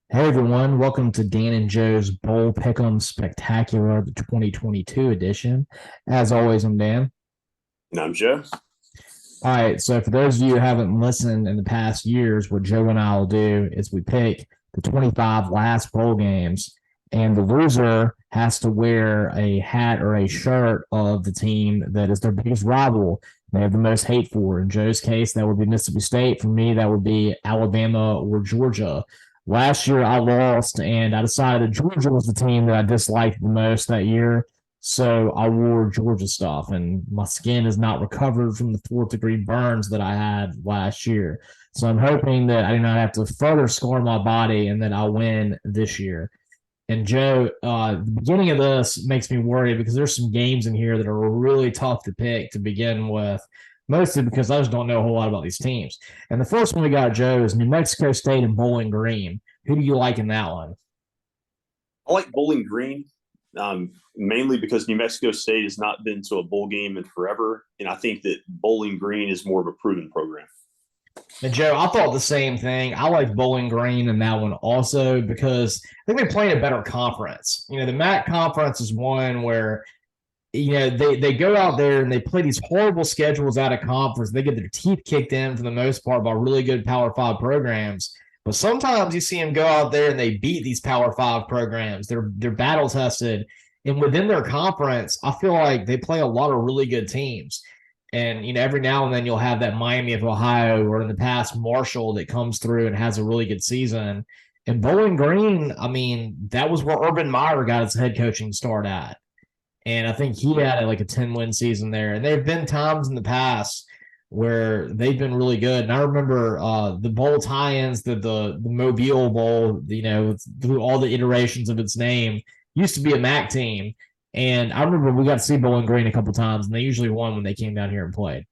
Hey everyone, welcome to Dan and Joe's Bowl Pick'em Spectacular, the 2022 edition. As always, I'm Dan. And I'm Joe. All right, so for those of you who haven't listened in the past years, what Joe and I will do is we pick the 25 last bowl games, and the loser has to wear a hat or a shirt of the team that is their biggest rival. They have the most hate for. In Joe's case, that would be Mississippi State. For me, that would be Alabama or Georgia. Last year, I lost, and I decided that Georgia was the team that I disliked the most that year. So I wore Georgia stuff, and my skin has not recovered from the fourth-degree burns that I had last year. So I'm hoping that I do not have to further scar my body and that I win this year. And Joe, the beginning of this makes me worried because there's some games in here that are really tough to pick to begin with, mostly because I just don't know a whole lot about these teams. And the first one we got, Joe, is New Mexico State and Bowling Green. Who do you like in that one? I like Bowling Green, mainly because New Mexico State has not been to a bowl game in forever, and I think that Bowling Green is more of a proven program. And Joe, I thought the same thing. I like Bowling Green in that one also because I think they play in a better conference. The MAC conference is one where they go out there and they play these horrible schedules out of conference. They get their teeth kicked in for the most part by really good Power Five programs. But sometimes you see them go out there and they beat these Power Five programs. They're battle tested, and within their conference, I feel like they play a lot of really good teams. And every now and then you'll have that Miami of Ohio, or in the past Marshall, that comes through and has a really good season. And Bowling Green, I mean, that was where Urban Meyer got his head coaching start at. And I think he had like a 10-win season there. And there have been times in the past where they've been really good. And I remember the bowl tie-ins, the Mobile Bowl, through all the iterations of its name, used to be a MAC team. And I remember we got to see Bowling Green a couple times, and they usually won when they came down here and played.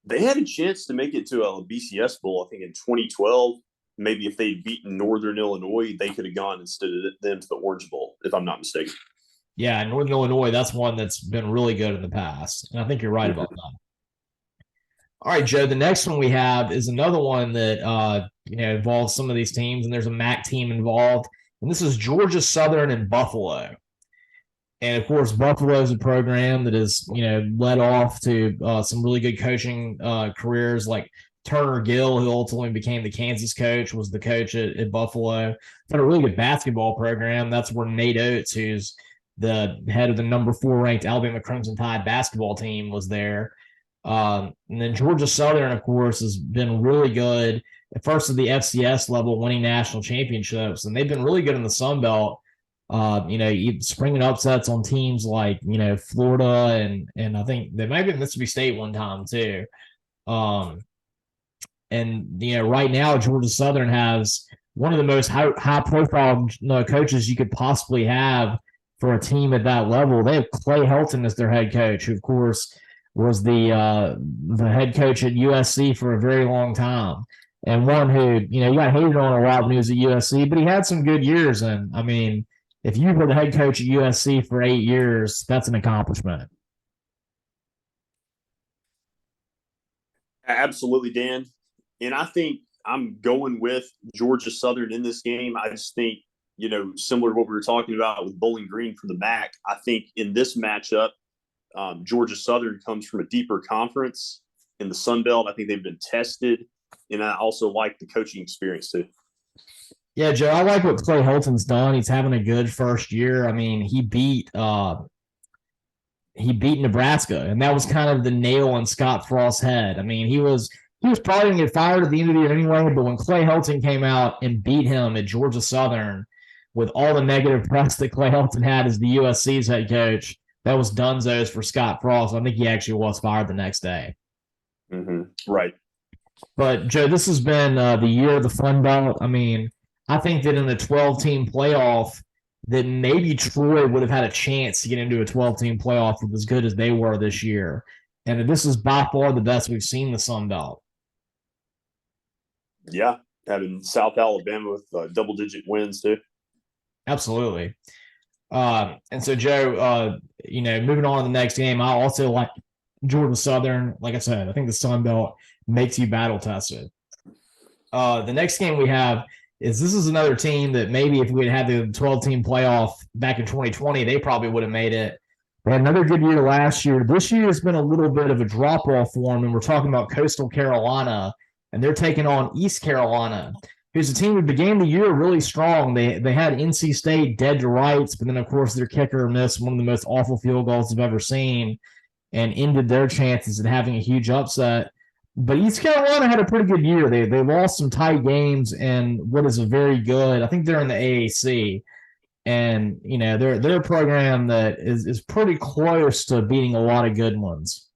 They had a chance to make it to a BCS Bowl, I think, in 2012. Maybe if they'd beaten Northern Illinois, they could have gone instead of them to the Orange Bowl, if I'm not mistaken. Yeah, Northern Illinois, that's one that's been really good in the past. And I think you're right about that. All right, Joe. The next one we have is another one that involves some of these teams, and there's a MAC team involved, and this is Georgia Southern and Buffalo. And of course, Buffalo is a program that is led off to some really good coaching careers, like Turner Gill, who ultimately became the Kansas coach, was the coach at Buffalo. Got a really good basketball program. That's where Nate Oates, who's the head of the number 4 ranked Alabama Crimson Tide basketball team, was there. And then Georgia Southern, of course, has been really good at first at the FCS level, winning national championships, and they've been really good in the Sun Belt. Springing upsets on teams like Florida and I think they might be Mississippi State one time too. Right now Georgia Southern has one of the most high profile coaches you could possibly have for a team at that level. They have Clay Helton as their head coach, who of course was the head coach at USC for a very long time, and one who he got hated on a lot when he was at USC, but he had some good years. And I mean, if you were the head coach at USC for 8 years, that's an accomplishment. Absolutely, Dan. And I think I'm going with Georgia Southern in this game. I just think, similar to what we were talking about with Bowling Green for the MAC, I think in this matchup, Georgia Southern comes from a deeper conference in the Sun Belt. I think they've been tested, and I also like the coaching experience too. Yeah, Joe, I like what Clay Helton's done. He's having a good first year. I mean, he beat Nebraska, and that was kind of the nail on Scott Frost's head. I mean, he was probably going to get fired at the end of the year anyway, but when Clay Helton came out and beat him at Georgia Southern with all the negative press that Clay Helton had as the USC's head coach, that was dunzos for Scott Frost. I think he actually was fired the next day. Mm-hmm. Right. But, Joe, this has been the year of the Fun Belt. I mean, I think that in a 12-team playoff, that maybe Troy would have had a chance to get into a 12-team playoff with as good as they were this year. And this is by far the best we've seen the Sun Belt. Yeah, having South Alabama with double-digit wins too. Absolutely. And so, Joe, moving on to the next game, I also like Georgia Southern. Like I said, I think the Sun Belt makes you battle tested. The next game we have is this is another team that maybe if we had had the 12-team playoff back in 2020, they probably would have made it. They had another good year last year. This year has been a little bit of a drop-off for them, and we're talking about Coastal Carolina, and they're taking on East Carolina, who's a team who began the year really strong. They had NC State dead to rights, but then, of course, their kicker missed one of the most awful field goals I've ever seen and ended their chances at having a huge upset. But East Carolina had a pretty good year. They lost some tight games and what is a very good, I think they're in the AAC. And, you know, they're a program that is pretty close to beating a lot of good ones.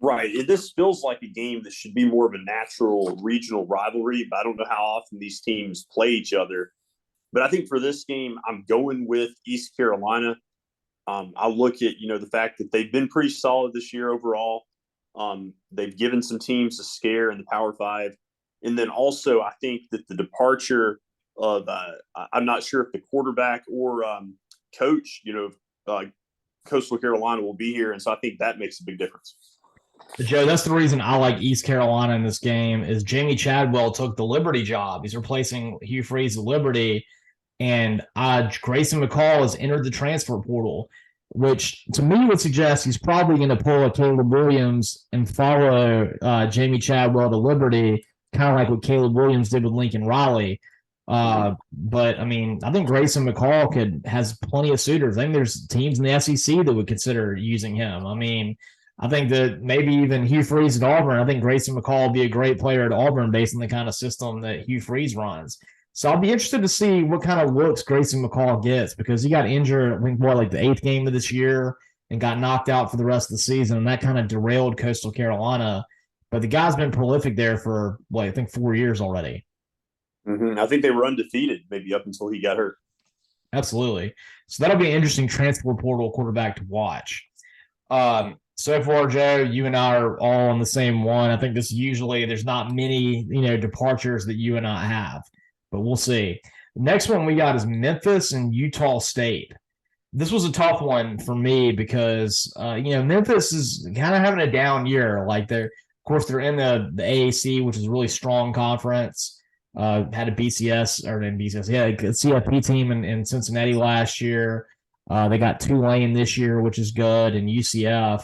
Right. This feels like a game that should be more of a natural regional rivalry, but I don't know how often these teams play each other. But I think for this game, I'm going with East Carolina. I look at, the fact that they've been pretty solid this year overall. They've given some teams a scare in the Power Five. And then also, I think that the departure of, I'm not sure if the quarterback or coach, Coastal Carolina will be here. And so I think that makes a big difference. Joe, that's the reason I like East Carolina in this game is Jamie Chadwell took the Liberty job. He's replacing Hugh Freeze at Liberty. And Grayson McCall has entered the transfer portal, which to me would suggest he's probably going to pull a Caleb Williams and follow Jamie Chadwell to Liberty, kind of like what Caleb Williams did with Lincoln Riley. But, I mean, I think Grayson McCall has plenty of suitors. I think there's teams in the SEC that would consider using him. I mean, I think that maybe even Hugh Freeze at Auburn, I think Grayson McCall will be a great player at Auburn based on the kind of system that Hugh Freeze runs. So I'll be interested to see what kind of looks Grayson McCall gets because he got injured, I think, like the 8th game of this year and got knocked out for the rest of the season, and that kind of derailed Coastal Carolina. But the guy's been prolific there for, I think 4 years already. Mm-hmm. I think they were undefeated maybe up until he got hurt. Absolutely. So that'll be an interesting transfer portal quarterback to watch. So far, Joe, you and I are all on the same one. I think there's not many, departures that you and I have, but we'll see. The next one we got is Memphis and Utah State. This was a tough one for me because, Memphis is kind of having a down year. Like of course, they're in the AAC, which is a really strong conference. Had a BCS or an BCS, a CFP team in Cincinnati last year. They got Tulane this year, which is good, and UCF.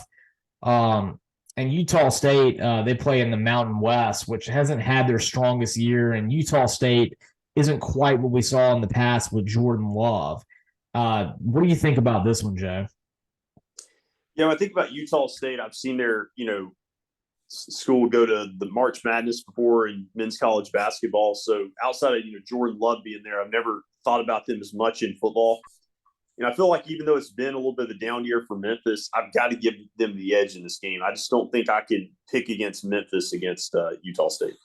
And Utah State, they play in the Mountain West, which hasn't had their strongest year, and Utah State isn't quite what we saw in the past with Jordan Love. What do you think about this one, Joe? Yeah, when I think about Utah State, I've seen their, school go to the March Madness before in men's college basketball. So outside of, Jordan Love being there, I've never thought about them as much in football. I feel like even though it's been a little bit of a down year for Memphis, I've got to give them the edge in this game. I just don't think I can pick against Memphis against Utah State.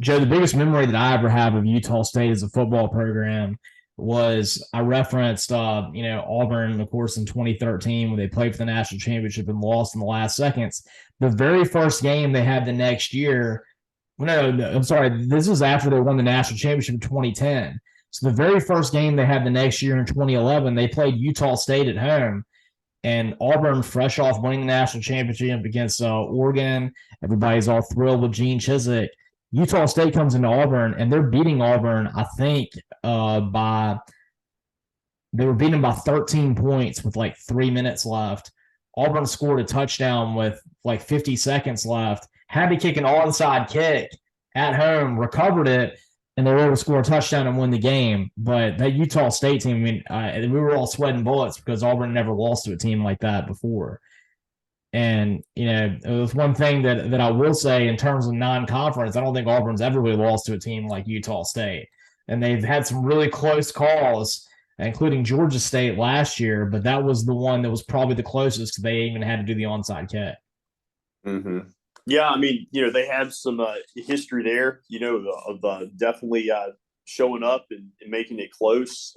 Joe, the biggest memory that I ever have of Utah State as a football program was I referenced, Auburn, of course, in 2013 when they played for the national championship and lost in the last seconds. The very first game they had the next year, I'm sorry, this was after they won the national championship in 2010. So the very first game they had the next year in 2011, they played Utah State at home. And Auburn, fresh off winning the national championship against Oregon, everybody's all thrilled with Gene Chizik. Utah State comes into Auburn, and they're beating Auburn, I think, they were beaten by 13 points with 3 minutes left. Auburn scored a touchdown with 50 seconds left, had to kick an onside kick at home, recovered it, and they were able to score a touchdown and win the game. But that Utah State team, we were all sweating bullets because Auburn never lost to a team like that before. And, it was one thing that I will say in terms of non-conference, I don't think Auburn's ever really lost to a team like Utah State. And they've had some really close calls, including Georgia State last year, but that was the one that was probably the closest because they even had to do the onside kick. Mm-hmm. Yeah, they have some history there, of definitely showing up and making it close.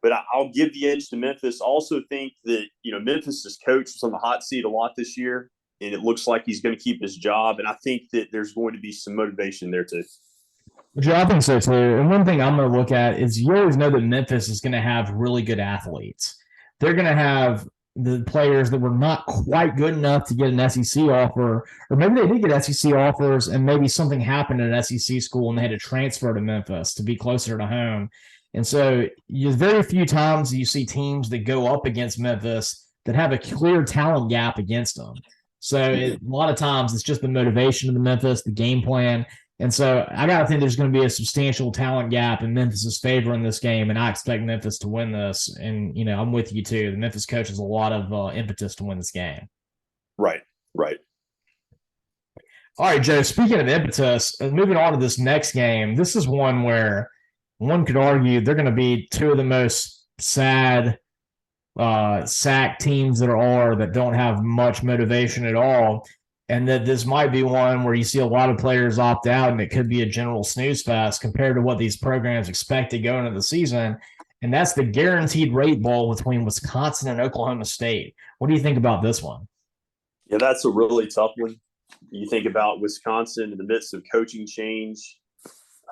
But I'll give the edge to Memphis. I also think that, Memphis' coach was on the hot seat a lot this year, and it looks like he's going to keep his job. And I think that there's going to be some motivation there too. Yeah, I think so too. And one thing I'm going to look at is you always know that Memphis is going to have really good athletes. They're going to have the players that were not quite good enough to get an SEC offer, or maybe they did get SEC offers and maybe something happened at an SEC school and they had to transfer to Memphis to be closer to home. And so there's very few times you see teams that go up against Memphis that have a clear talent gap against them. So a lot of times it's just the motivation of the Memphis, the game plan. And so I got to think there's going to be a substantial talent gap in Memphis' favor in this game, and I expect Memphis to win this. And, I'm with you too. The Memphis coach has a lot of impetus to win this game. Right, right. All right, Joe, speaking of impetus, moving on to this next game, this is one where one could argue they're going to be two of the most sack teams that don't have much motivation at all. And that this might be one where you see a lot of players opt out and it could be a general snooze fest compared to what these programs expected going into the season. And that's the guaranteed rate bowl between Wisconsin and Oklahoma State. What do you think about this one? Yeah, that's a really tough one. You think about Wisconsin in the midst of coaching change,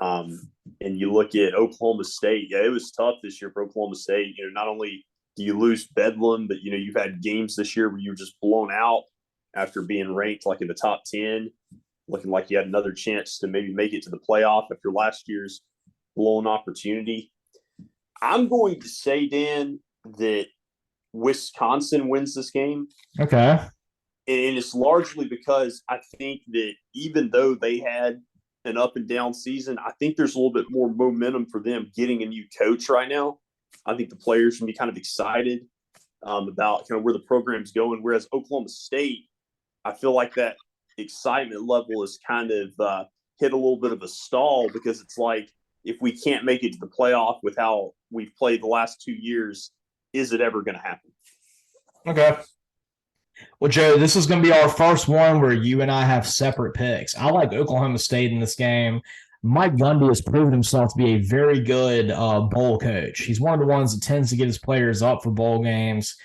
and you look at Oklahoma State. Yeah, it was tough this year for Oklahoma State. Not only do you lose Bedlam, but, you've had games this year where you were just blown out after being ranked like in the top 10, looking like you had another chance to maybe make it to the playoff after last year's blown opportunity. I'm going to say, Dan, that Wisconsin wins this game. Okay. And it's largely because I think that even though they had an up and down season, I think there's a little bit more momentum for them getting a new coach right now. I think the players can be kind of excited about where the program's going. Whereas Oklahoma State, I feel like that excitement level is kind of hit a little bit of a stall because it's like, if we can't make it to the playoff with how we've played the last 2 years, is it ever going to happen? Okay. Well, Joe, this is going to be our first one where you and I have separate picks. I like Oklahoma State in this game. Mike Gundy has proven himself to be a very good bowl coach. He's one of the ones that tends to get his players up for bowl games.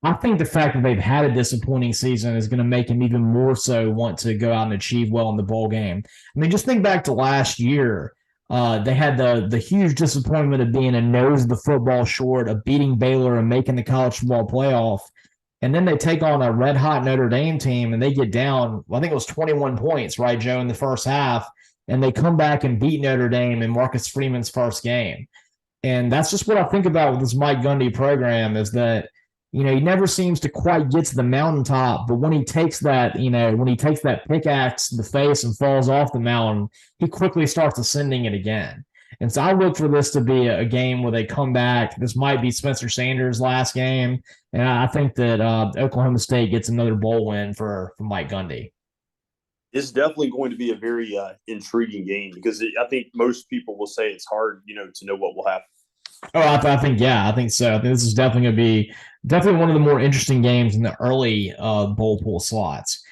I think the fact that they've had a disappointing season is going to make him even more so want to go out and achieve well in the bowl game. I mean, just think back to last year. They had the huge disappointment of being a nose of the football short, of beating Baylor and making the college football playoff. And then they take on a red-hot Notre Dame team, and they get down, I think it was 21 points, right, Joe, in the first half. And they come back and beat Notre Dame in Marcus Freeman's first game. And that's just what I think about with this Mike Gundy program is that, he never seems to quite get to the mountaintop, but when he takes that, when he takes that pickaxe to the face and falls off the mountain, he quickly starts ascending it again. And so I look for this to be a game where they come back. This might be Spencer Sanders' last game, and I think that Oklahoma State gets another bowl win for Mike Gundy. It's definitely going to be a very intriguing game because I think most people will say it's hard, to know what will happen. Oh, I think so. I think this is definitely going to be one of the more interesting games in the early bowl pool slots.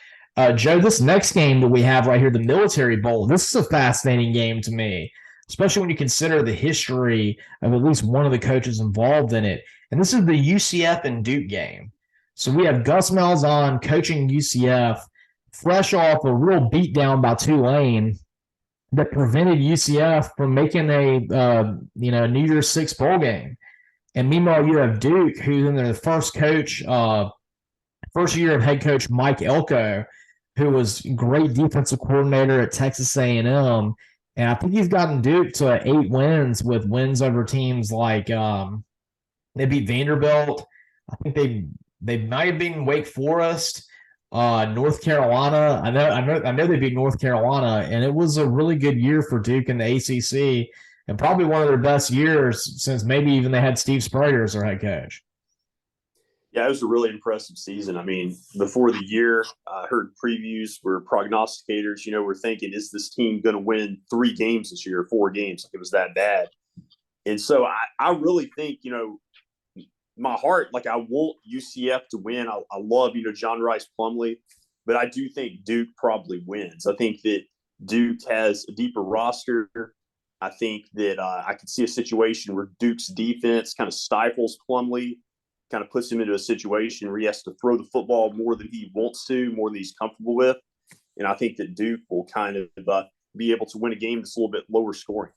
Joe, this next game that we have right here, the Military Bowl, this is a fascinating game to me, especially when you consider the history of at least one of the coaches involved in it. And this is the UCF and Duke game. So we have Gus Malzahn coaching UCF, fresh off a real beatdown by Tulane that prevented UCF from making a New Year's Six bowl game. And meanwhile, you have Duke, who's in their first year of head coach Mike Elko, who was great defensive coordinator at Texas A&M. And I think he's gotten Duke to 8 wins with wins over teams like they beat Vanderbilt. I think they might have beaten Wake Forest. North Carolina. I know they beat North Carolina, and it was a really good year for Duke in the ACC, and probably one of their best years since maybe even they had Steve Spurrier as their head coach. Yeah, it was a really impressive season. I mean, before the year, I heard previews where prognosticators, were thinking, is this team going to win 3 games this year, 4 games? Like it was that bad. And so I really think, my heart, like I want UCF to win. I love, John Rice Plumlee, but I do think Duke probably wins. I think that Duke has a deeper roster. I think that I could see a situation where Duke's defense kind of stifles Plumlee, kind of puts him into a situation where he has to throw the football more than he wants to, more than he's comfortable with. And I think that Duke will kind of be able to win a game that's a little bit lower scoring.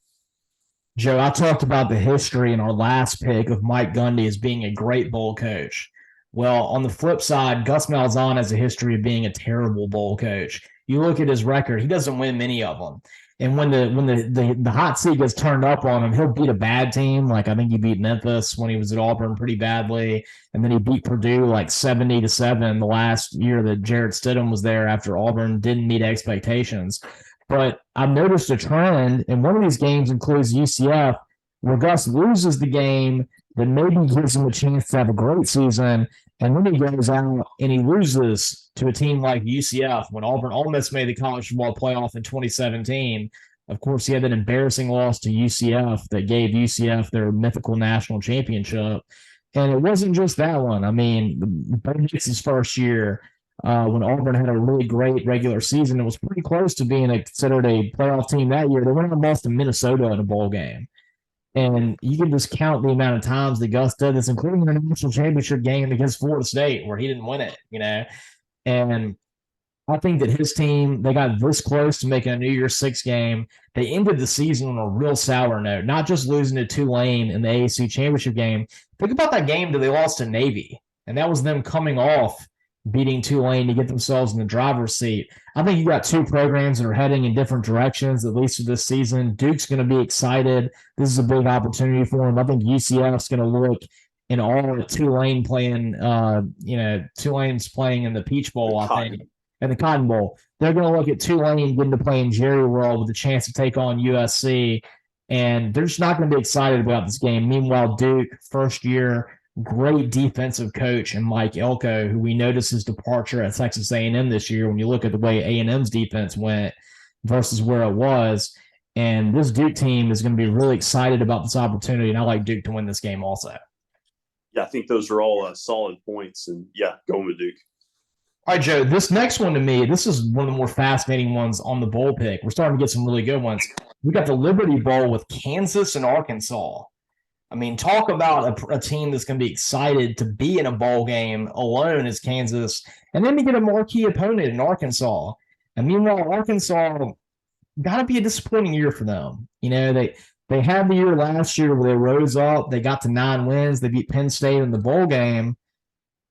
Joe, I talked about the history in our last pick of Mike Gundy as being a great bowl coach. Well, on the flip side, Gus Malzahn has a history of being a terrible bowl coach. You look at his record; he doesn't win many of them. And when the hot seat gets turned up on him, he'll beat a bad team. Like I think he beat Memphis when he was at Auburn pretty badly, and then he beat Purdue like 70-7 the last year that Jarrett Stidham was there after Auburn didn't meet expectations. But I've noticed a trend, and one of these games includes UCF, where Gus loses the game, then maybe gives him a chance to have a great season, and then he goes out and he loses to a team like UCF when Auburn almost made the college football playoff in 2017. Of course, he had that embarrassing loss to UCF that gave UCF their mythical national championship. And it wasn't just that one. I mean, Bo Nix's first year, when Auburn had a really great regular season, it was pretty close to being considered a playoff team that year. They went and lost to Minnesota in a bowl game. And you can just count the amount of times that Gus did this, including the national championship game against Florida State, where he didn't win it, And I think that his team, they got this close to making a New Year's Six game. They ended the season on a real sour note, not just losing to Tulane in the AAC championship game. Think about that game that they lost to Navy, and that was them coming off beating Tulane to get themselves in the driver's seat. I think you got two programs that are heading in different directions, at least for this season. Duke's going to be excited. This is a big opportunity for them. I think UCF's going to look in all at Tulane playing, Tulane's playing in the Peach Bowl, I think, and the Cotton Bowl. They're going to look at Tulane getting to play in Jerry World with a chance to take on USC, and they're just not going to be excited about this game. Meanwhile, Duke, first year, great defensive coach, and Mike Elko, who we noticed his departure at Texas A&M this year when you look at the way A&M's defense went versus where it was. And this Duke team is going to be really excited about this opportunity, and I like Duke to win this game also. Yeah, I think those are all solid points, and yeah, going with Duke. All right, Joe, this next one to me, this is one of the more fascinating ones on the bowl pick. We're starting to get some really good ones. We got the Liberty Bowl with Kansas and Arkansas. I mean, talk about a team that's going to be excited to be in a bowl game alone as Kansas, and then to get a marquee opponent in Arkansas. And meanwhile, Arkansas got to be a disappointing year for them. They had the year last year where they rose up, they got to 9 wins, they beat Penn State in the bowl game.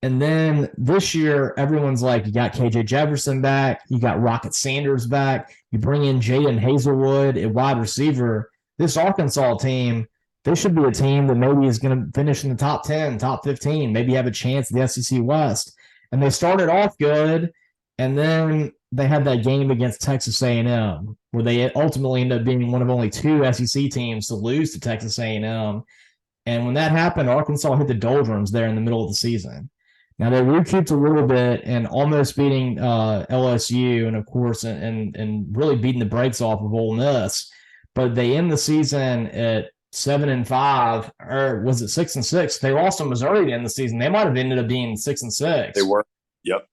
And then this year, everyone's like, you got KJ Jefferson back, you got Rocket Sanders back, you bring in Jaden Hazelwood at wide receiver. This Arkansas team, they should be a team that maybe is going to finish in the top 10, top 15, maybe have a chance at the SEC West. And they started off good, and then they had that game against Texas A&M, where they ultimately ended up being one of only 2 SEC teams to lose to Texas A&M. And when that happened, Arkansas hit the doldrums there in the middle of the season. Now, they recouped a little bit and almost beating LSU and, of course, and really beating the brakes off of Ole Miss. But they end the season at 7-5, or was it 6-6? They lost to Missouri to end the season. They might have ended up being 6-6. They were. Yep.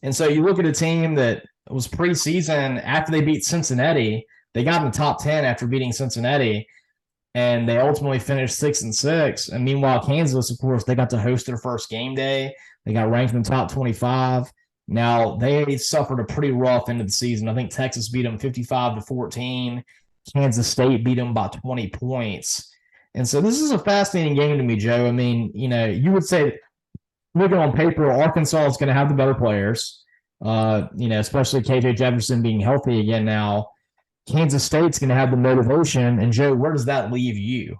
And so you look at a team that was preseason after they beat Cincinnati. They got in the top 10 after beating Cincinnati, and they ultimately finished 6-6. And meanwhile, Kansas, of course, they got to host their first game day. They got ranked in the top 25. Now, they suffered a pretty rough end of the season. I think Texas beat them 55-14. Kansas State beat them by 20 points. And so this is a fascinating game to me, Joe. I mean, you would say, looking on paper, Arkansas is going to have the better players, especially KJ Jefferson being healthy again now. Kansas State's going to have the motivation. And, Joe, where does that leave you?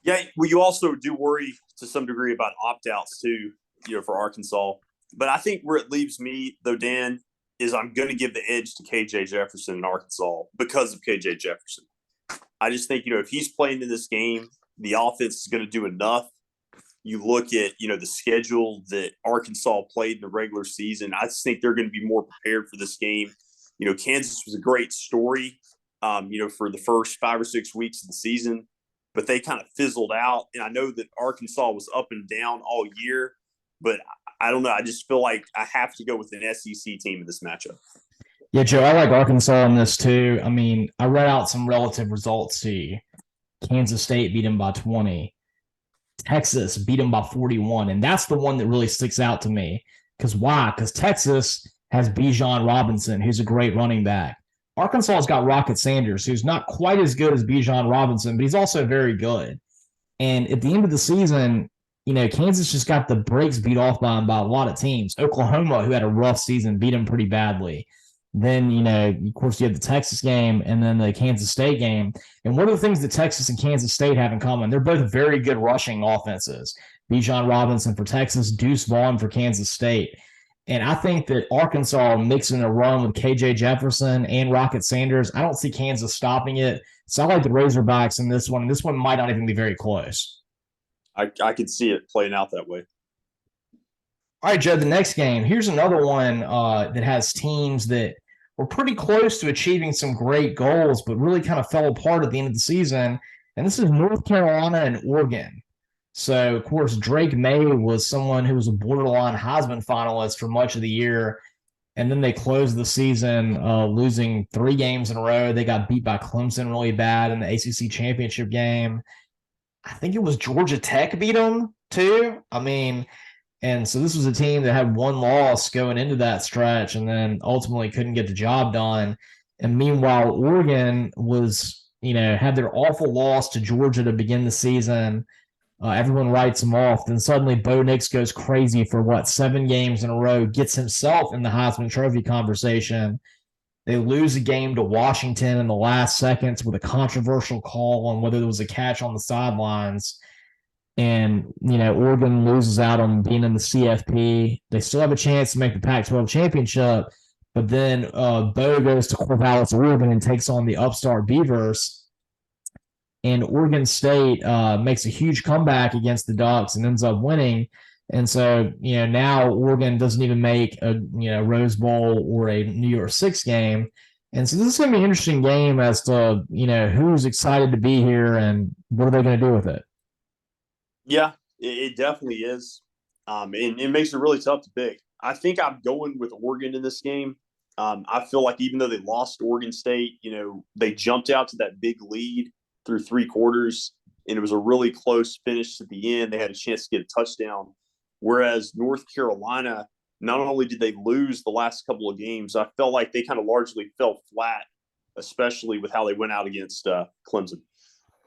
Yeah, well, you also do worry to some degree about opt-outs too, for Arkansas. But I think where it leaves me, though, Dan, is I'm going to give the edge to KJ Jefferson in Arkansas because of KJ Jefferson. I just think, if he's playing in this game, the offense is going to do enough. You look at, the schedule that Arkansas played in the regular season. I just think they're going to be more prepared for this game. Kansas was a great story, for the first 5 or 6 weeks of the season, but they kind of fizzled out. And I know that Arkansas was up and down all year, but I don't know. I just feel like I have to go with an SEC team in this matchup. Yeah, Joe, I like Arkansas in this too. I mean, I read out some relative results to you. Kansas State beat them by 20. Texas beat them by 41. And that's the one that really sticks out to me. Because why? Because Texas has Bijan Robinson, who's a great running back. Arkansas's got Rocket Sanders, who's not quite as good as Bijan Robinson, but he's also very good. And at the end of the season, Kansas just got the brakes beat off by them by a lot of teams. Oklahoma, who had a rough season, beat them pretty badly. Then, of course, you had the Texas game and then the Kansas State game. And one of the things that Texas and Kansas State have in common, they're both very good rushing offenses. Bijan Robinson for Texas, Deuce Vaughn for Kansas State. And I think that Arkansas mixing a run with KJ Jefferson and Rocket Sanders, I don't see Kansas stopping it. So I like the Razorbacks in this one. This one might not even be very close. I could see it playing out that way. All right, Joe, the next game. Here's another one that has teams that were pretty close to achieving some great goals, but really kind of fell apart at the end of the season. And this is North Carolina and Oregon. So, of course, Drake May was someone who was a borderline Heisman finalist for much of the year. And then they closed the season losing 3 games in a row. They got beat by Clemson really bad in the ACC championship game. I think it was Georgia Tech beat them too. And so this was a team that had 1 loss going into that stretch and then ultimately couldn't get the job done. And meanwhile, Oregon was, had their awful loss to Georgia to begin the season. Everyone writes him off. Then suddenly Bo Nix goes crazy for 7 games in a row, gets himself in the Heisman Trophy conversation. They lose a game to Washington in the last seconds with a controversial call on whether there was a catch on the sidelines. And, Oregon loses out on being in the CFP. They still have a chance to make the Pac-12 championship. But then Bo goes to Corvallis, Oregon, and takes on the upstart Beavers. And Oregon State makes a huge comeback against the Ducks and ends up winning. And so, now Oregon doesn't even make a, Rose Bowl or a New Year's Six game. And so this is going to be an interesting game as to, who's excited to be here and what are they going to do with it. Yeah, it definitely is. And it makes it really tough to pick. I think I'm going with Oregon in this game. I feel like even though they lost to Oregon State, they jumped out to that big lead through 3 quarters, and it was a really close finish at the end. They had a chance to get a touchdown. Whereas North Carolina, not only did they lose the last couple of games, I felt like they kind of largely fell flat, especially with how they went out against Clemson.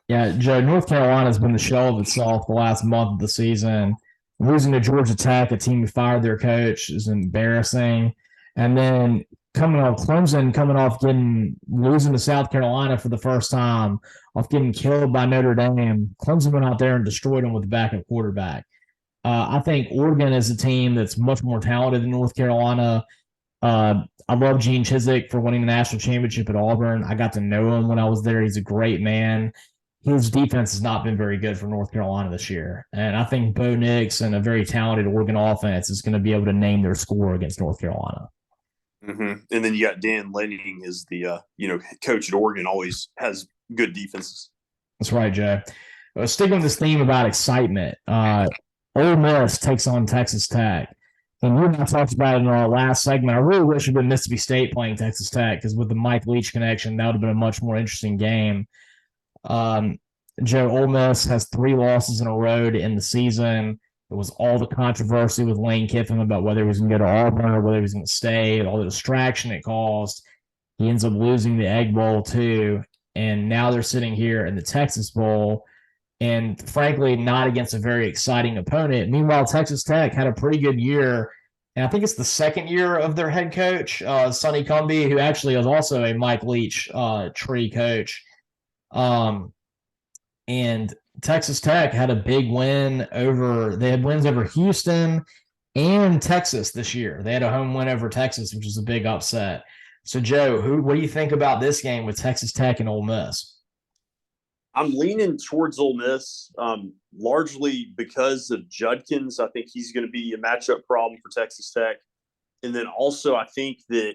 Yeah, Joe, North Carolina's been the shell of itself the last month of the season. Losing to Georgia Tech, a team who fired their coach, is embarrassing. And then Clemson coming off losing to South Carolina for the first time, off getting killed by Notre Dame. Clemson went out there and destroyed them with the backup quarterback. I think Oregon is a team that's much more talented than North Carolina. I love Gene Chizik for winning the national championship at Auburn. I got to know him when I was there. He's a great man. His defense has not been very good for North Carolina this year. And I think Bo Nix and a very talented Oregon offense is going to be able to name their score against North Carolina. Mm-hmm. And then you got Dan Lanning as the, coach at Oregon, always has good defenses. That's right, Joe. Sticking with this theme about excitement, Ole Miss takes on Texas Tech. And you and I talked about it in our last segment. I really wish it had been Mississippi State playing Texas Tech because with the Mike Leach connection, that would have been a much more interesting game. Joe, Ole Miss has 3 losses in a row to end the season. It was all the controversy with Lane Kiffin about whether he was going to go to Auburn or whether he was going to stay, all the distraction it caused. He ends up losing the Egg Bowl too. And now they're sitting here in the Texas Bowl. And frankly, not against a very exciting opponent. Meanwhile, Texas Tech had a pretty good year. And I think it's the second year of their head coach, Sonny Cumbie, who actually is also a Mike Leach tree coach. And Texas Tech had a big win they had wins over Houston and Texas this year. They had a home win over Texas, which is a big upset. So, Joe, what do you think about this game with Texas Tech and Ole Miss? I'm leaning towards Ole Miss, largely because of Judkins. I think he's going to be a matchup problem for Texas Tech. And then also, I think that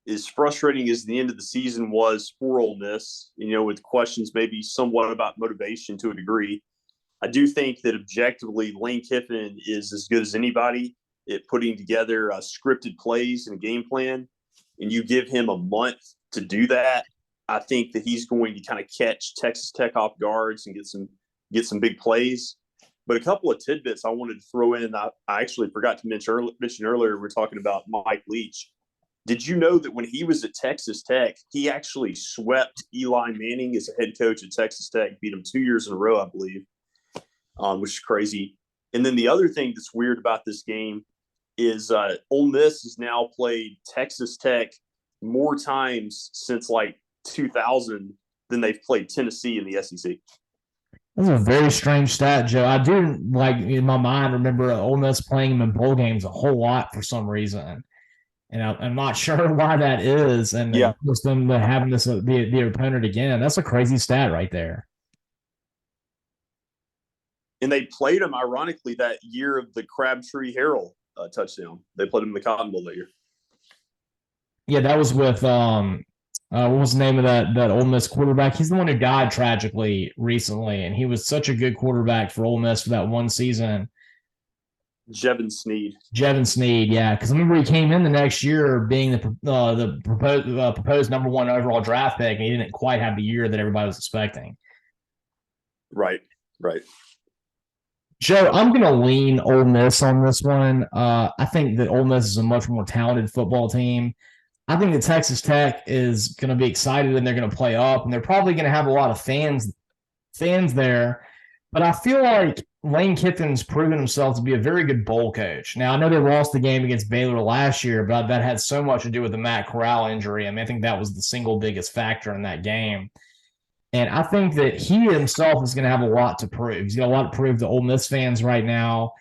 as frustrating as the end of the season was for Ole Miss, with questions maybe somewhat about motivation to a degree, I do think that objectively Lane Kiffin is as good as anybody at putting together scripted plays and a game plan. And you give him a month to do that, I think that he's going to kind of catch Texas Tech off guards and get some big plays. But a couple of tidbits I wanted to throw in, and I actually forgot to mention earlier, we're talking about Mike Leach. Did you know that when he was at Texas Tech, he actually swept Eli Manning as a head coach at Texas Tech, beat him 2 years in a row, I believe, which is crazy. And then the other thing that's weird about this game is Ole Miss has now played Texas Tech more times since like 2000 than they've played Tennessee in the SEC. That's a very strange stat, Joe. I do, like, in my mind, remember Ole Miss playing them in bowl games a whole lot for some reason. And I'm not sure why that is. And Yeah. just them having this the opponent again. That's a crazy stat right there. And they played them, ironically, that year of the Crabtree Harrell touchdown. They played them in the Cotton Bowl that year. Yeah, that was with what was the name of that Ole Miss quarterback? He's the one who died tragically recently, and he was such a good quarterback for Ole Miss for that one season. Jevin Sneed. Jevin Sneed, yeah, because I remember he came in the next year being the proposed number one overall draft pick, and he didn't quite have the year that everybody was expecting. Right. Joe, I'm going to lean Ole Miss on this one. I think that Ole Miss is a much more talented football team. I think that Texas Tech is going to be excited and they're going to play up, and they're probably going to have a lot of fans there. But I feel like Lane Kiffin's proven himself to be a very good bowl coach. Now, I know they lost the game against Baylor last year, but that had so much to do with the Matt Corral injury. I mean, I think that was the single biggest factor in that game. And I think that he himself is going to have a lot to prove. He's got a lot to prove to Ole Miss fans right now.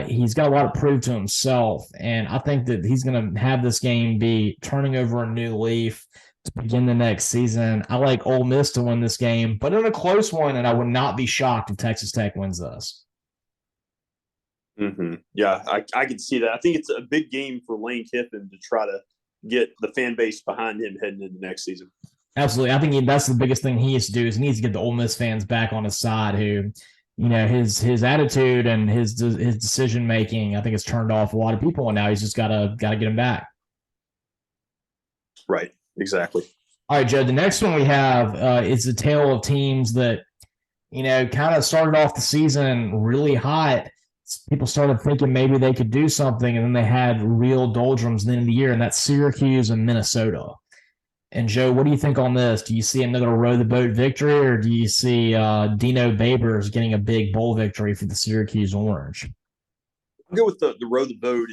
He's got a lot to prove to himself. And I think that he's going to have this game be turning over a new leaf to begin the next season. I like Ole Miss to win this game, but in a close one, and I would not be shocked if Texas Tech wins this. Mm-hmm. Yeah, I can see that. I think it's a big game for Lane Kiffin to try to get the fan base behind him heading into next season. Absolutely. I think that's the biggest thing he needs to do is he needs to get the Ole Miss fans back on his side who, you know, his attitude and his decision making, I think it's turned off a lot of people, and now he's just gotta get him back. Right. Exactly. All right, Joe. The next one we have is a tale of teams that, you know, kind of started off the season really hot. People started thinking maybe they could do something, and then they had real doldrums at the end of the year, and that's Syracuse and Minnesota. And Joe, what do you think on this? Do you see another row the boat victory, or do you see Dino Babers getting a big bowl victory for the Syracuse Orange? I'll go with the row the boat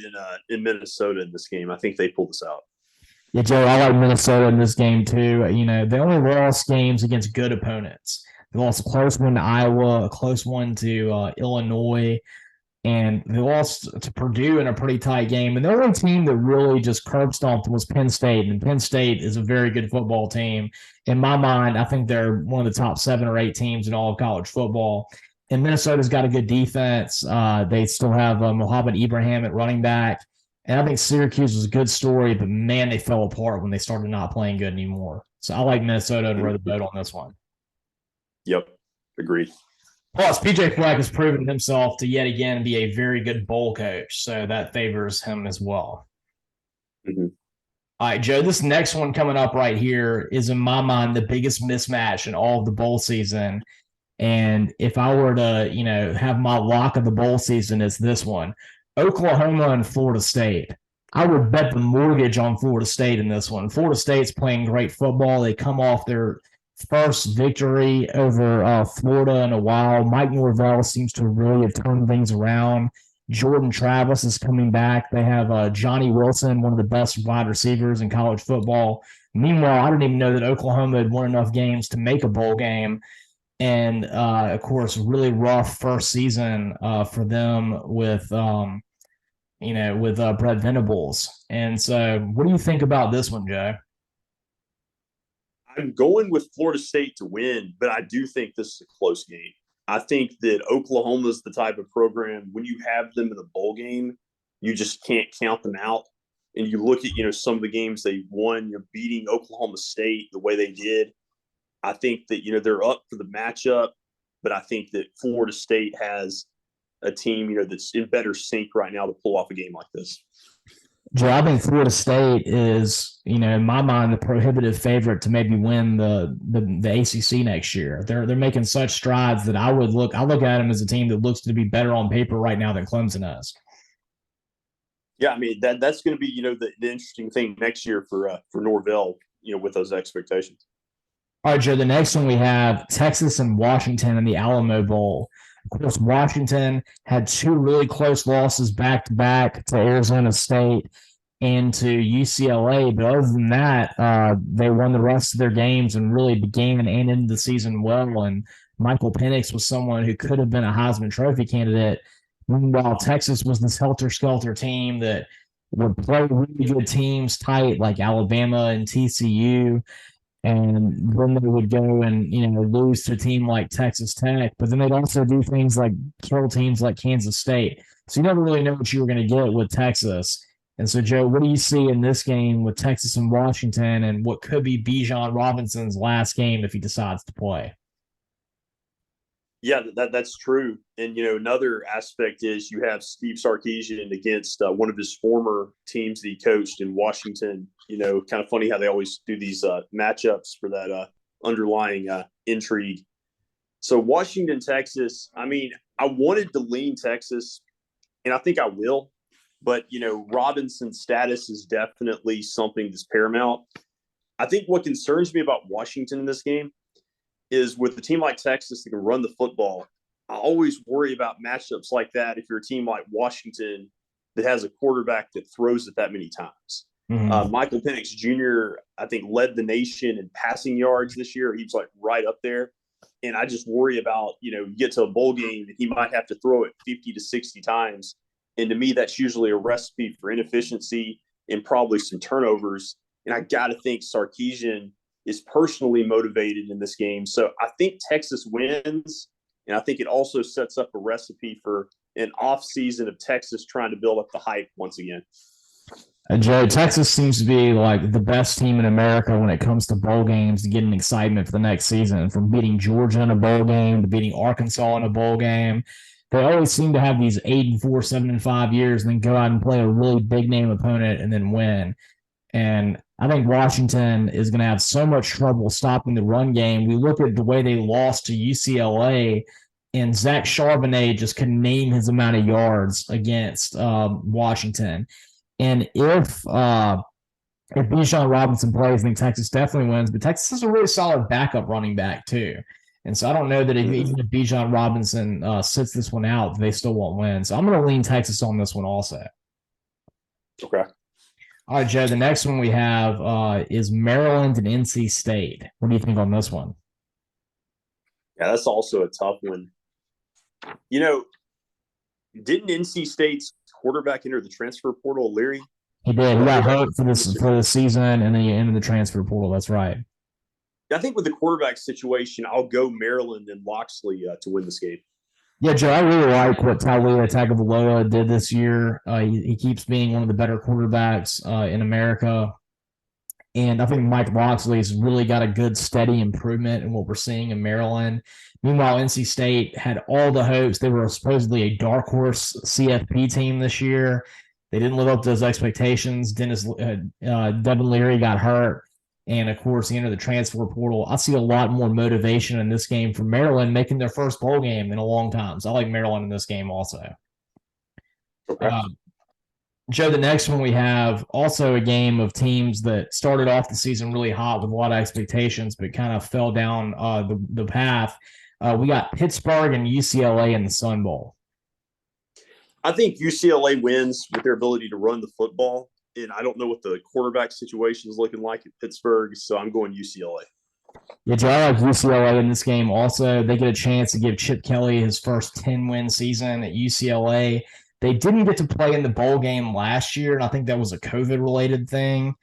in Minnesota in this game. I think they pull this out. Yeah, Joe, I like Minnesota in this game too. You know, they only lost games against good opponents. They lost a close one to Iowa, a close one to Illinois, and they lost to Purdue in a pretty tight game. And the only team that really just curb stomped was Penn State. And Penn State is a very good football team. In my mind, I think they're one of the top 7 or 8 teams in all of college football. And Minnesota's got a good defense. They still have Mohamed Ibrahim at running back. And I think Syracuse was a good story, but man, they fell apart when they started not playing good anymore. So I like Minnesota and row the boat on this one. Yep, agreed. Plus, PJ Fleck has proven himself to yet again be a very good bowl coach, so that favors him as well. Mm-hmm. All right, Joe, this next one coming up right here is, in my mind, the biggest mismatch in all of the bowl season. And if I were to, you know, have my lock of the bowl season, it's this one. Oklahoma and Florida State. I would bet the mortgage on Florida State in this one. Florida State's playing great football. They come off their first victory over Florida in a while. Mike Norvell seems to really have turned things around. Jordan Travis is coming back. They have Johnny Wilson, one of the best wide receivers in college football. Meanwhile, I didn't even know that Oklahoma had won enough games to make a bowl game. And, of course, really rough first season for them with Brett Venables. And so what do you think about this one, Joe? I'm going with Florida State to win, but I do think this is a close game. I think that Oklahoma is the type of program, when you have them in a bowl game, you just can't count them out. And you look at, you know, some of the games they won, you're beating Oklahoma State the way they did. I think that, you know, they're up for the matchup, but I think that Florida State has a team, you know, that's in better sync right now to pull off a game like this. Joe, I think Florida State is, you know, in my mind, the prohibitive favorite to maybe win the ACC next year. They're making such strides that I look at them as a team that looks to be better on paper right now than Clemson is. Yeah, I mean that's going to be, you know, the interesting thing next year for Norvell, you know, with those expectations. All right, Joe, the next one we have Texas and Washington in the Alamo Bowl. Of course, Washington had two really close losses back to back to Arizona State and to UCLA. But other than that, they won the rest of their games and really began and ended the season well. And Michael Penix was someone who could have been a Heisman Trophy candidate. Meanwhile, Texas was this helter-skelter team that would play really good teams tight, like Alabama and TCU, and then they would go and lose to a team like Texas Tech. But then they'd also do things like kill teams like Kansas State. So you never really know what you were going to get with Texas. And so, Joe, what do you see in this game with Texas and Washington, and what could be Bijan Robinson's last game if he decides to play? Yeah, that's true. And, another aspect is you have Steve Sarkisian against one of his former teams that he coached in Washington. Kind of funny how they always do these matchups for that underlying intrigue. So Washington, Texas, I wanted to lean Texas, and I think I will. But, Robinson's status is definitely something that's paramount. I think what concerns me about Washington in this game is with a team like Texas that can run the football, I always worry about matchups like that if you're a team like Washington that has a quarterback that throws it that many times. Mm-hmm. Michael Penix Jr., I think, led the nation in passing yards this year. He was right up there. And I just worry about, you get to a bowl game and he might have to throw it 50 to 60 times. And to me, that's usually a recipe for inefficiency and probably some turnovers. And I got to think Sarkisian is personally motivated in this game. So I think Texas wins, and I think it also sets up a recipe for an off season of Texas trying to build up the hype once again. Joe, Texas seems to be like the best team in America when it comes to bowl games and getting excitement for the next season. From beating Georgia in a bowl game to beating Arkansas in a bowl game, they always seem to have these 8-4, 7-5 years, and then go out and play a really big name opponent and then win. And I think Washington is going to have so much trouble stopping the run game. We look at the way they lost to UCLA, and Zach Charbonnet just couldn't name his amount of yards against Washington. And if Bijan Robinson plays, I think Texas definitely wins. But Texas has a really solid backup running back too. And so I don't know that even if Bijan Robinson sits this one out, they still won't win. So I'm going to lean Texas on this one also. Okay. All right, Joe, the next one we have is Maryland and NC State. What do you think on this one? Yeah, that's also a tough one. Didn't NC State's quarterback enter the transfer portal, Leary? He did. He got hurt for the season, and then he entered the transfer portal. That's right. I think with the quarterback situation, I'll go Maryland and Loxley to win this game. Yeah, Joe, I really like what Taulia Tagovailoa did this year. He keeps being one of the better quarterbacks in America. And I think Mike Loxley's really got a good, steady improvement in what we're seeing in Maryland. Meanwhile, NC State had all the hopes. They were supposedly a dark horse CFP team this year. They didn't live up to those expectations. Devin Leary got hurt. And, of course, he entered the transfer portal. I see a lot more motivation in this game for Maryland making their first bowl game in a long time. So I like Maryland in this game also. Okay. Joe, the next one we have also a game of teams that started off the season really hot with a lot of expectations but kind of fell down the path. We got Pittsburgh and UCLA in the Sun Bowl. I think UCLA wins with their ability to run the football. And I don't know what the quarterback situation is looking like at Pittsburgh, so I'm going UCLA. Yeah, Joe, I like UCLA in this game also. They get a chance to give Chip Kelly his first 10-win season at UCLA. They didn't get to play in the bowl game last year, and I think that was a COVID-related thing.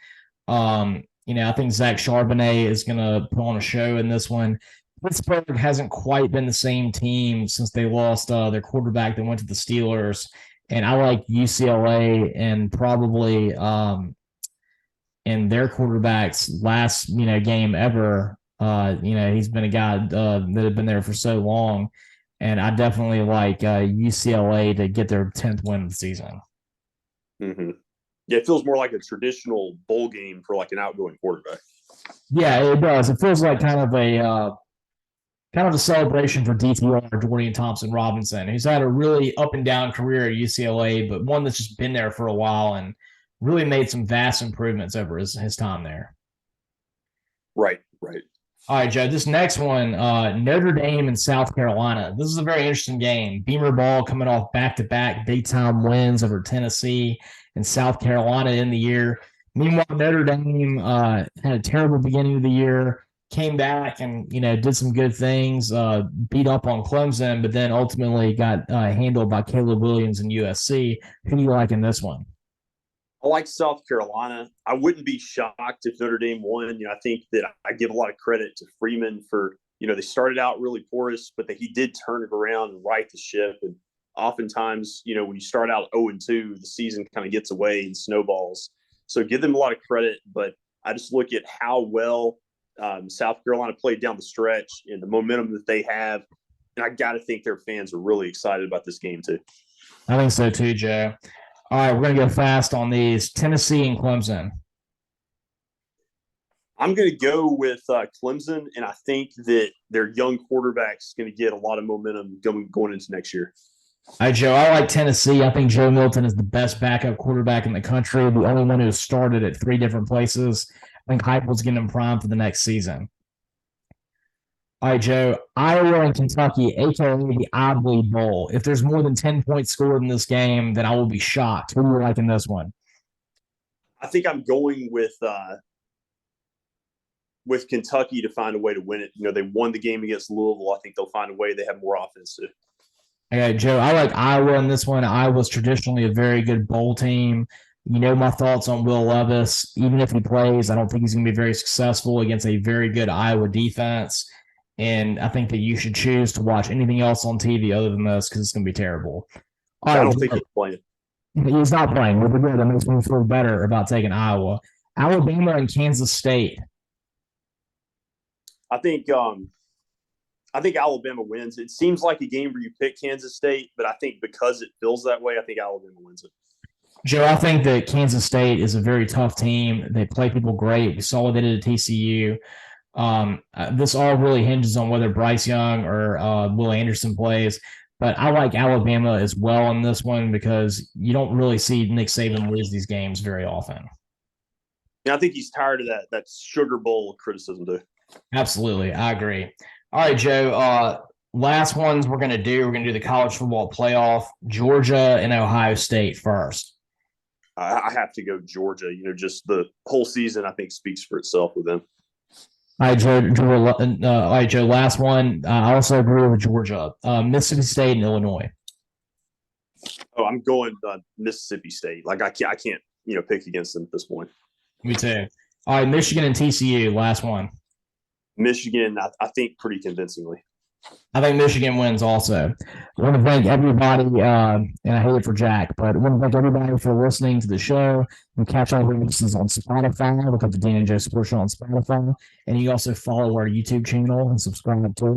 I think Zach Charbonnet is going to put on a show in this one. Pittsburgh hasn't quite been the same team since they lost their quarterback that went to the Steelers. And I like UCLA and probably in their quarterback's last game ever. He's been a guy that had been there for so long, and I definitely like UCLA to get their 10th win of the season. Mm-hmm. Yeah, it feels more like a traditional bowl game for like an outgoing quarterback. Yeah, it does. It feels like kind of a celebration for DTR, Dorian Thompson-Robinson, who's had a really up and down career at UCLA, but one that's just been there for a while and really made some vast improvements over his time there. Right. All right, Joe. This next one, Notre Dame and South Carolina. This is a very interesting game. Beamer Ball coming off back-to-back big-time wins over Tennessee and South Carolina in the year. Meanwhile, Notre Dame had a terrible beginning of the year, came back and did some good things, beat up on Clemson, but then ultimately got handled by Caleb Williams and USC. Who do you like in this one? I like South Carolina. I wouldn't be shocked if Notre Dame won. I think that I give a lot of credit to Freeman for, they started out really porous, but that he did turn it around and right the ship. And oftentimes, when you start out 0-2, the season kind of gets away and snowballs. So give them a lot of credit, but I just look at how well South Carolina played down the stretch and the momentum that they have. And I got to think their fans are really excited about this game too. I think so too, Joe. All right, we're going to go fast on these. Tennessee and Clemson. I'm going to go with Clemson, and I think that their young quarterback's going to get a lot of momentum going into next year. All right, Joe, I like Tennessee. I think Joe Milton is the best backup quarterback in the country, the only one who has started at 3 different places. I think Heupel's getting him primed for the next season. All right, Joe, Iowa and Kentucky, a.k.a. the Ivory Bowl. If there's more than 10 points scored in this game, then I will be shocked. Who do you like in this one? I think I'm going with Kentucky to find a way to win it. They won the game against Louisville. I think they'll find a way. They have more offense too. Okay, Joe, I like Iowa in this one. Iowa's traditionally a very good bowl team. You know my thoughts on Will Levis. Even if he plays, I don't think he's going to be very successful against a very good Iowa defense. And I think that you should choose to watch anything else on TV other than this because it's going to be terrible. I don't think he's playing. He's not playing. But good. That makes me feel better about taking Iowa. Alabama and Kansas State. I think Alabama wins. It seems like a game where you pick Kansas State, but I think because it feels that way, I think Alabama wins it. Joe, I think that Kansas State is a very tough team. They play people great. We saw what they did at TCU. This all really hinges on whether Bryce Young or Will Anderson plays. But I like Alabama as well in this one because you don't really see Nick Saban lose these games very often. Yeah, I think he's tired of that Sugar Bowl criticism too. Absolutely. I agree. All right, Joe. Last ones we're going to do the college football playoff, Georgia and Ohio State first. I have to go Georgia. Just the whole season, I think, speaks for itself with them. All right, Joe. Last one. I also agree with Georgia. Mississippi State and Illinois. Oh, I'm going Mississippi State. Like I can't pick against them at this point. Me too. All right, Michigan and TCU. Last one. Michigan, I think, pretty convincingly. I think Michigan wins also. I want to thank everybody, and I hate it for Jack, but I want to thank everybody for listening to the show. You catch all the releases on Spotify. Look up the Dan and Joe Sports Show on Spotify. And you also follow our YouTube channel and subscribe to it.